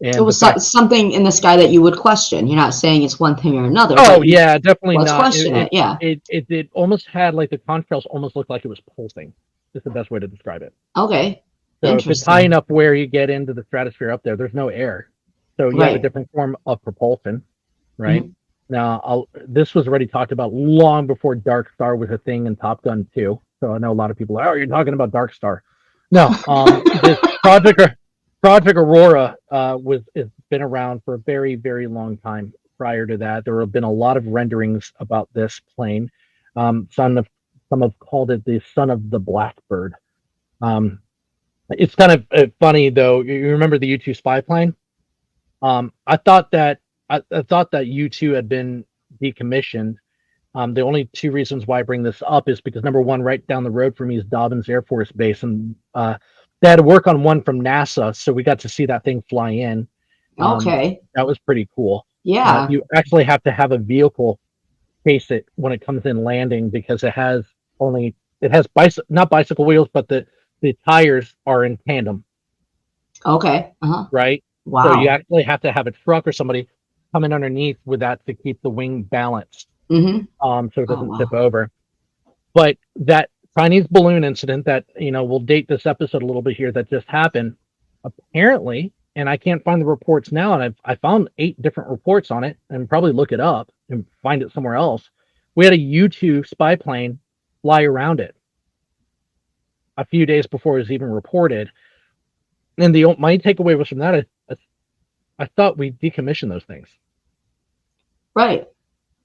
And it was something in the sky that you would question. You're not saying it's one thing or another. Oh yeah, definitely not. Question it. Yeah. It almost had, like, the contrails almost looked like it was pulsing. That's the best way to describe it. Okay. So if it's high enough where you get into the stratosphere up there's no air, so you have a different form of propulsion, right? Mm-hmm. Now, this was already talked about long before Dark Star was a thing in Top Gun 2. So I know a lot of people are, you're talking about Dark Star. No, this Project Aurora has been around for a very, very long time. Prior to that, there have been a lot of renderings about this plane. Some have called it the son of the Blackbird. It's kind of funny, though. You remember the U-2 spy plane? I thought that U-2 had been decommissioned. The only two reasons why I bring this up is because, number one, right down the road from me is Dobbins Air Force Base, and they had to work on one from NASA, so we got to see that thing fly in. Okay. That was pretty cool. Yeah. You actually have to have a vehicle chase it when it comes in landing because it has not bicycle wheels, but the tires are in tandem, Okay. Uh-huh. right? So you Wow. actually have to have a truck or somebody coming underneath with that to keep the wing balanced, Mm-hmm. so it Oh, doesn't tip wow. over. But that Chinese balloon incident that will date this episode a little bit here that just happened, apparently, and I can't find the reports now, and I found 8 different reports on it, and probably look it up and find it somewhere else. We had a U-2 spy plane fly around it a few days before it was even reported, and my takeaway was from that. I thought we decommissioned those things, Right.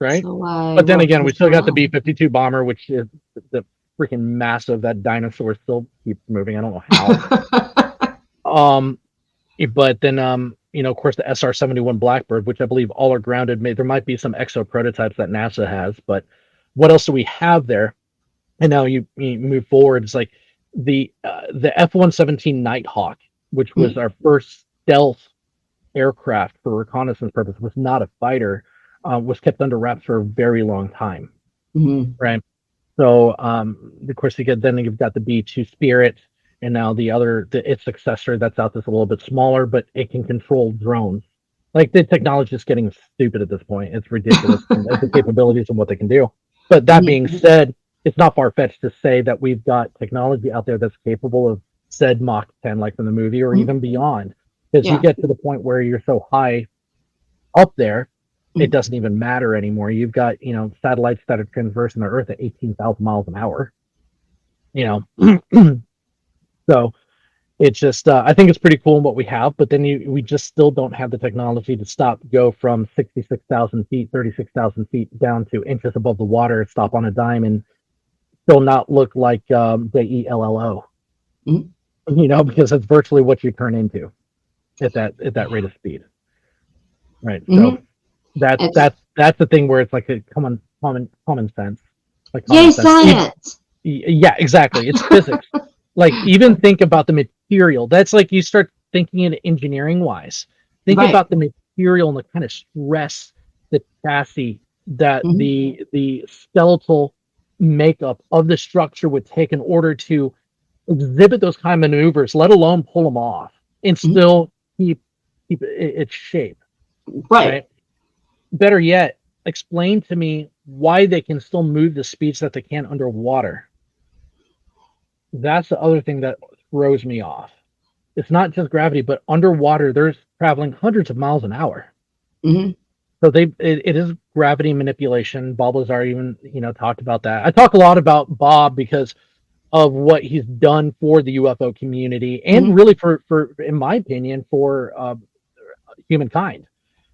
right? So why? But then What again, we was still going got the on? B-52 bomber, which is the freaking massive. That dinosaur still keeps moving. I don't know how. But then of course, the SR-71 Blackbird, which I believe all are grounded. There might be some exo prototypes that NASA has, but what else do we have there? And now you move forward. It's like the F-117 Nighthawk, which was our first stealth aircraft for reconnaissance purpose, was not a fighter. Was kept under wraps for a very long time, Mm-hmm. right? So of course you've got the B-2 Spirit, and now its successor that's out that's a little bit smaller, but it can control drones. Like, the technology is getting stupid at this point. It's ridiculous, the capabilities and what they can do. But that being said, it's not far-fetched to say that we've got technology out there that's capable of said Mach 10, like from the movie, or even beyond. Because you Yeah. get to the point where you're so high up there, it doesn't even matter anymore. You've got, satellites that are traversing the Earth at 18,000 miles an hour. So it's just, I think it's pretty cool in what we have, but then we just still don't have the technology to go from 66,000 feet, 36,000 feet down to inches above the water, stop on a dime, and still not look like JELLO. Because that's virtually what you turn into at that rate of speed. Right. So that's the thing where it's like a common sense. Like Yay, common sense. science! Yeah, exactly. It's physics. Like, even think about the material. That's like, you start thinking in engineering wise. Think about the material and the kind of stress, the chassis, that the skeletal makeup of the structure would take in order to exhibit those kind of maneuvers, let alone pull them off and still keep its shape. Right. Better yet, explain to me why they can still move the speeds that they can underwater. That's the other thing that throws me off. It's not just gravity, but underwater, they're traveling hundreds of miles an hour. So it is gravity manipulation. Bob Lazar even talked about that. I talk a lot about Bob because of what he's done for the UFO community, and really for in my opinion, for humankind.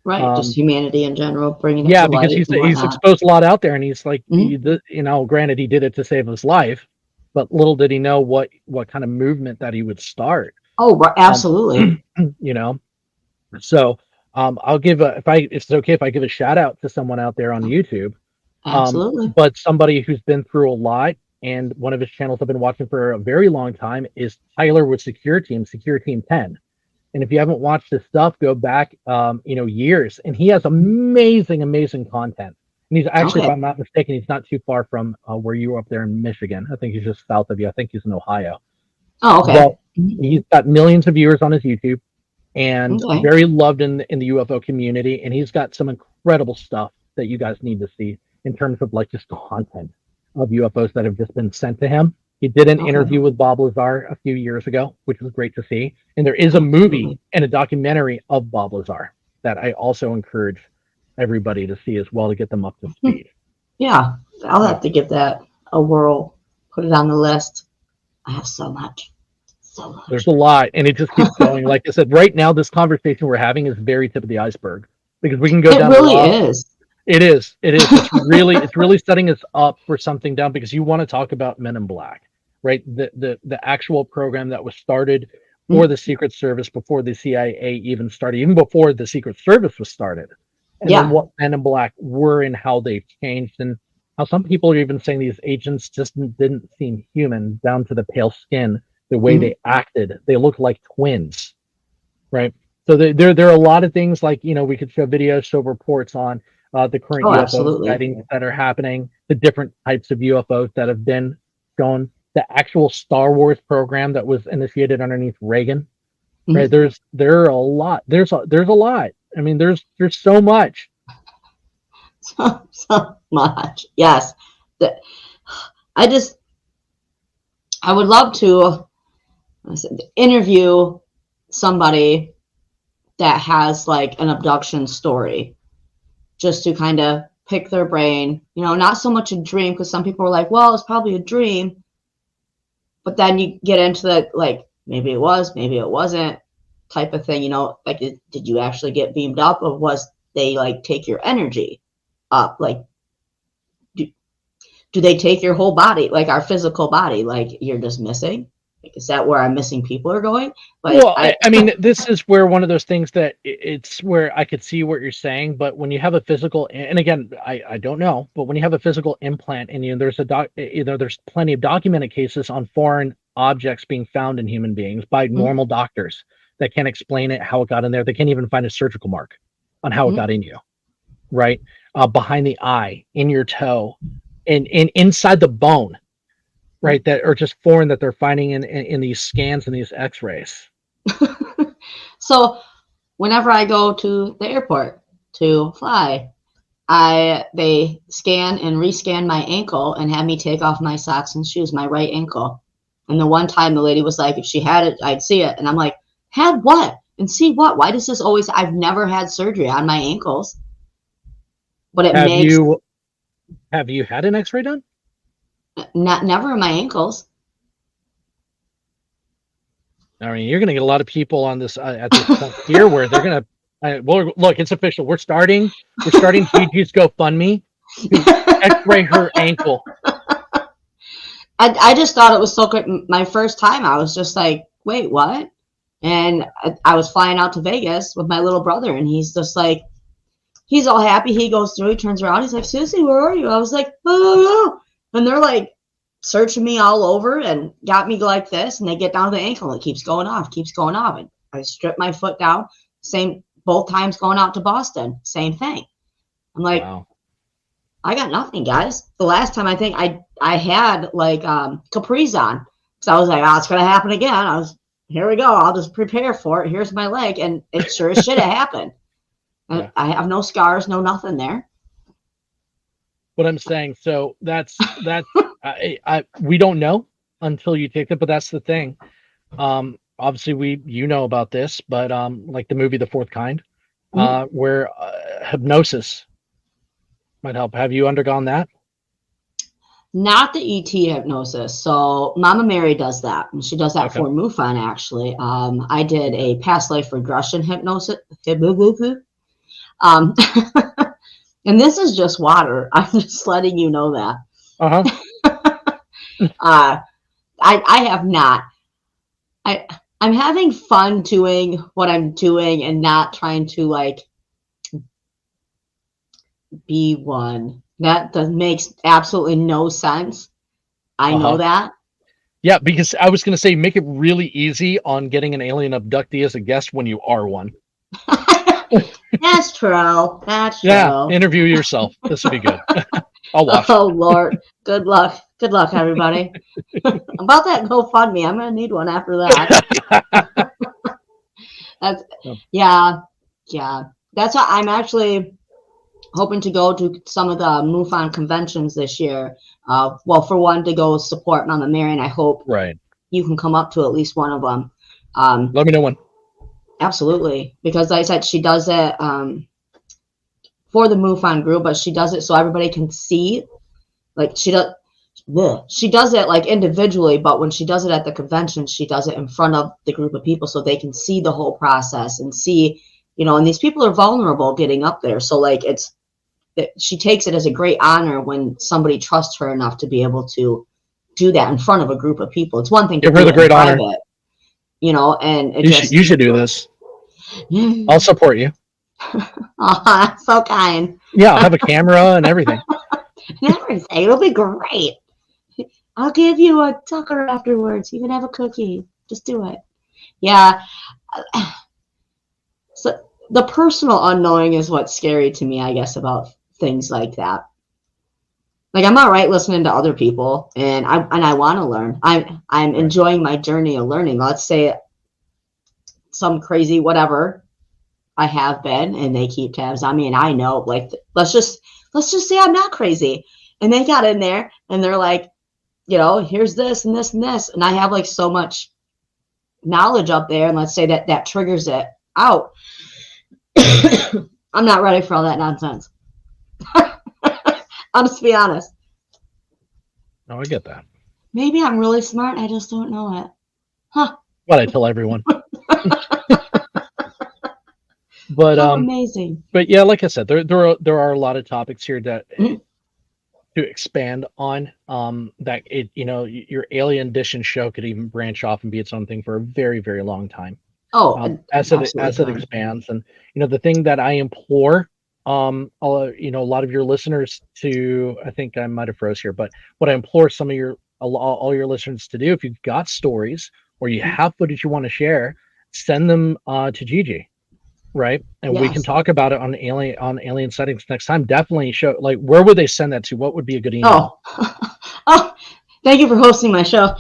Right, just humanity in general, bringing it to because light and he's whatnot. exposed a lot out there, and he's like, granted, he did it to save his life, but little did he know what kind of movement that he would start. Oh, absolutely. So I'll give if it's okay if I give a shout out to someone out there on YouTube. Absolutely. But somebody who's been through a lot, and one of his channels I've been watching for a very long time, is Tyler with Secure Team 10. And if you haven't watched his stuff, go back, years, and he has amazing content. And he's actually, if I'm not mistaken, he's not too far from where you were up there in Michigan. I think he's just south of you. I think he's in Ohio. Oh, okay. But he's got millions of viewers on his YouTube, and very loved in the UFO community. And he's got some incredible stuff that you guys need to see in terms of like just content of UFOs that have just been sent to him. He did an interview with Bob Lazar a few years ago, which was great to see. And there is a movie and a documentary of Bob Lazar that I also encourage everybody to see as well, to get them up to speed. Yeah, I'll have to give that a whirl. Put it on the list. I have so much. There's a lot, and it just keeps going. Like I said, right now, this conversation we're having is very tip of the iceberg, because we can go down. It really is. It is. It's really setting us up for something down, because you want to talk about Men in Black, right? The actual program that was started for the Secret Service before the CIA even started, even before the Secret Service was started. And then what Men in Black were and how they've changed, and how some people are even saying these agents just didn't seem human, down to the pale skin, the way they acted. They looked like twins, right? So there are a lot of things like, we could show videos, show reports on the current Oh, UFO absolutely. sightings that are happening, the different types of UFOs that have been shown, the actual Star Wars program that was initiated underneath Reagan. Right? There are a lot. There's a lot. I mean, there's so much. So much. Yes. I would love to interview somebody that has like an abduction story, just to kind of pick their brain, not so much a dream, because some people are like, well, it's probably a dream. But then you get into the, like, maybe it was, maybe it wasn't type of thing, like, did you actually get beamed up, or was they like take your energy up? Like, do they take your whole body, like our physical body, like you're just missing? Like, is that where our missing people are going? Like, well, I mean, this is where one of those things that it's where I could see what you're saying, but when you have a physical, and again, I don't know, but when you have a physical implant in you, there's there's plenty of documented cases on foreign objects being found in human beings by normal doctors that can't explain it, how it got in there. They can't even find a surgical mark on how it got in you, right? Behind the eye, in your toe, and inside the bone, right? That are just foreign, that they're finding in these scans and these X-rays. So whenever I go to the airport to fly, they scan and rescan my ankle and have me take off my socks and shoes, my right ankle. And the one time the lady was like, if she had it, I'd see it. And I'm like, had what? And see what? Why does this always, I've never had surgery on my ankles. But it have you had an X-ray done? Never in my ankles. I mean, you're going to get a lot of people on this at this point here where they're going to. Well, look, it's official. We're starting Gigi's GoFundMe to X-ray her ankle. I just thought it was so good. My first time, I was just like, wait, what? And I was flying out to Vegas with my little brother, and he's just like, he's all happy. He goes through, he turns around, he's like, Susie, where are you? I was like, oh. And they're like searching me all over and got me like this, and they get down to the ankle, and it keeps going off. And I strip my foot down. Same, both times going out to Boston, same thing. I'm like, wow. I got nothing, guys. The last time I think I had like capris on. So I was like, it's gonna happen again. Here we go. I'll just prepare for it. Here's my leg, and it sure as shit happened. Yeah. I have no scars, no nothing there. What I'm saying, so that's we don't know until you take it, but that's the thing. Obviously you know about this, but like the movie The Fourth Kind, where hypnosis might help. Have you undergone that? Not the ET hypnosis. So Mama Mary does that, and she does that for MUFON actually. I did a past life regression hypnosis. And this is just water. I'm just letting you know that. I have not. I'm having fun doing what I'm doing and not trying to like be one. That makes absolutely no sense. I know that. Yeah, because I was going to say, make it really easy on getting an alien abductee as a guest when you are one. That's true. That's true. Yeah, interview yourself. This would be good. I'll watch. Oh, Lord. Good luck. Good luck, everybody. About that GoFundMe, I'm going to need one after that. Yeah. That's why I'm actually hoping to go to some of the MUFON conventions this year. Well, for one, to go support Mama Mary, and I hope you can come up to at least one of them. Let me know when. Absolutely, because like I said, she does it for the MUFON group, but she does it so everybody can see. Like she does it like individually, but when she does it at the convention, she does it in front of the group of people so they can see the whole process and see, and these people are vulnerable getting up there. So like she takes it as a great honor when somebody trusts her enough to be able to do that in front of a group of people. It's one thing to give her the great honor, and you should do this. I'll support you. Oh, so kind. Yeah, I'll have a camera and everything. It'll be great. I'll give you a tucker afterwards. You can have a cookie. Just do it. Yeah. So the personal unknowing is what's scary to me, I guess, about things like that. Like I'm all right listening to other people, and I want to learn. I'm Right. enjoying my journey of learning. Let's say some crazy whatever I have been, and they keep tabs on me, and I know, like, let's just say I'm not crazy, and they got in there, and they're like, you know, here's this and this and this, and I have like so much knowledge up there, and let's say that triggers it out. I'm not ready for all that nonsense. I'll just be honest. No, I get that. Maybe I'm really smart. I just don't know it. Huh. What I tell everyone. But How amazing. But yeah, like I said, there are a lot of topics here that Mhm. to expand on. That it, you know, your Alien Edition show could even branch off and be its own thing for a very, very long time. Oh, As it absolutely. expands, and you know, the thing that I implore, you know, a lot of your listeners to, I think I might have froze here, but what I implore some of your all your listeners to do, if you've got stories or you have footage you want to share, send them to Gigi, right? And we can Yes. talk about it on alien sightings next time. Definitely show, like, where would they send that to? What would be a good email? Oh, thank you for hosting my show.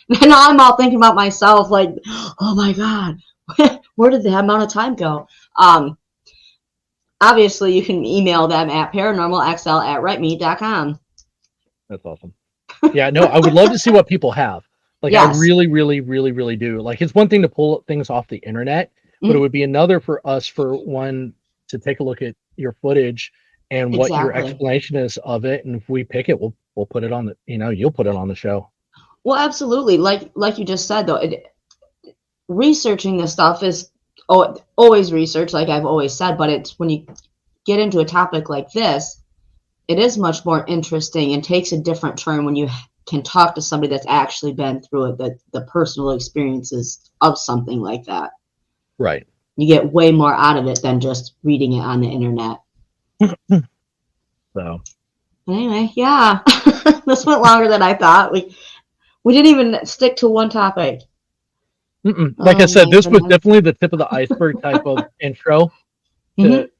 Now I'm all thinking about myself, like, oh my God, where did that amount of time go? Obviously, you can email them at paranormalxl@writeme.com. That's awesome. Yeah, no, I would love to see what people have. Like, I Yes. really, really, really, really do. Like, it's one thing to pull things off the internet, but it would be another for us, for one, to take a look at your footage and what your Exactly. explanation is of it. And if we pick it, we'll put it on the, you know, you'll put it on the show. Well, absolutely. Like you just said, though, researching this stuff is always research, like I've always said, but it's when you get into a topic like this, it is much more interesting and takes a different turn when you can talk to somebody that's actually been through it, the personal experiences of something like that. Right. You get way more out of it than just reading it on the internet. So. But anyway, yeah, this went longer than I thought. We didn't even stick to one topic. Like I said, this was definitely the tip of the iceberg type of intro to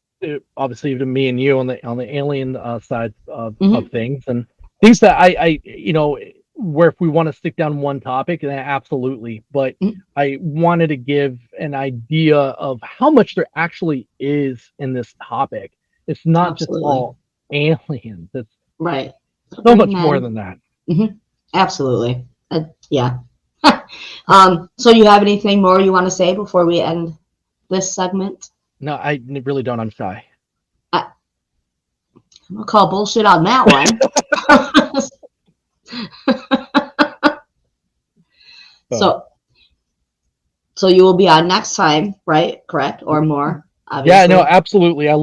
obviously to me and you on the alien side of things, and things that I you know, where if we want to stick down one topic, then absolutely, but I wanted to give an idea of how much there actually is in this topic. It's not just all aliens. It's right. So much more than that. Absolutely. Yeah. So you have anything more you want to say before we end this segment? No, I really don't. I'm shy. I'm gonna call bullshit on that one. So you will be on next time, right? Correct, or more? Obviously. Yeah, no, absolutely. I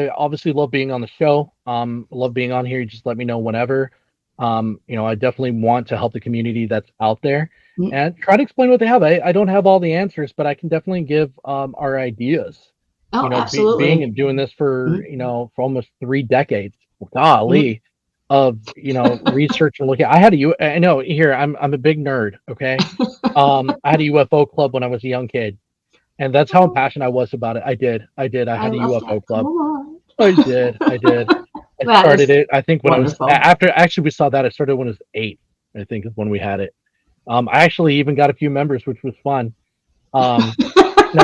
obviously love being on the show. Love being on here. You just let me know whenever. You know, I definitely want to help the community that's out there and try to explain what they have. I don't have all the answers, but I can definitely give our ideas. Oh, you know, absolutely. being and doing this for you know, for almost 3 decades. Golly, of, you know, research and looking. I know here I'm a big nerd. Okay, I had a UFO club when I was a young kid. And that's how passionate I was about it. I had a UFO club. I did. I started it, I think, when wonderful. I was actually we saw that. I started when I was 8, I think, is when we had it. I actually even got a few members, which was fun. Now,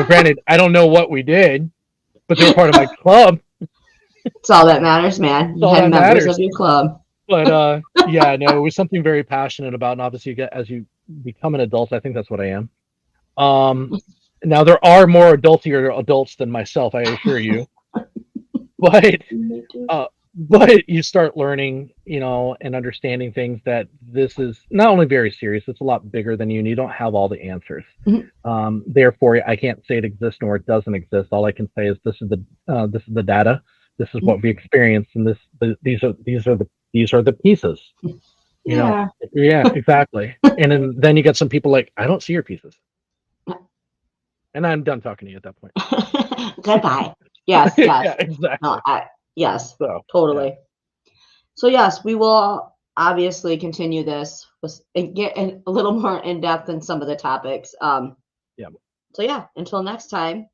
granted, I don't know what we did, but they were part of my club. It's all that matters, man. You had members of your club. But yeah, no, it was something very passionate about. And obviously, as you become an adult, I think that's what I am. Now there are more adultier adults than myself, I assure you. But you start learning, you know, and understanding things that this is not only very serious, it's a lot bigger than you, and you don't have all the answers. Therefore, I can't say it exists nor it doesn't exist. All I can say is this is the data, this is what we experienced, and these are the pieces. You know, yeah, exactly. And then you get some people like, I don't see your pieces. And I'm done talking to you at that point. Goodbye. Yes. Yeah, exactly. No, yes, so, totally. Yeah. So yes, we will obviously continue this and get a little more in depth in some of the topics. Yeah. So yeah, until next time,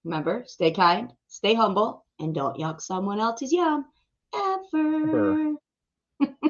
remember, stay kind, stay humble, and don't yuck someone else's yum Ever. ever.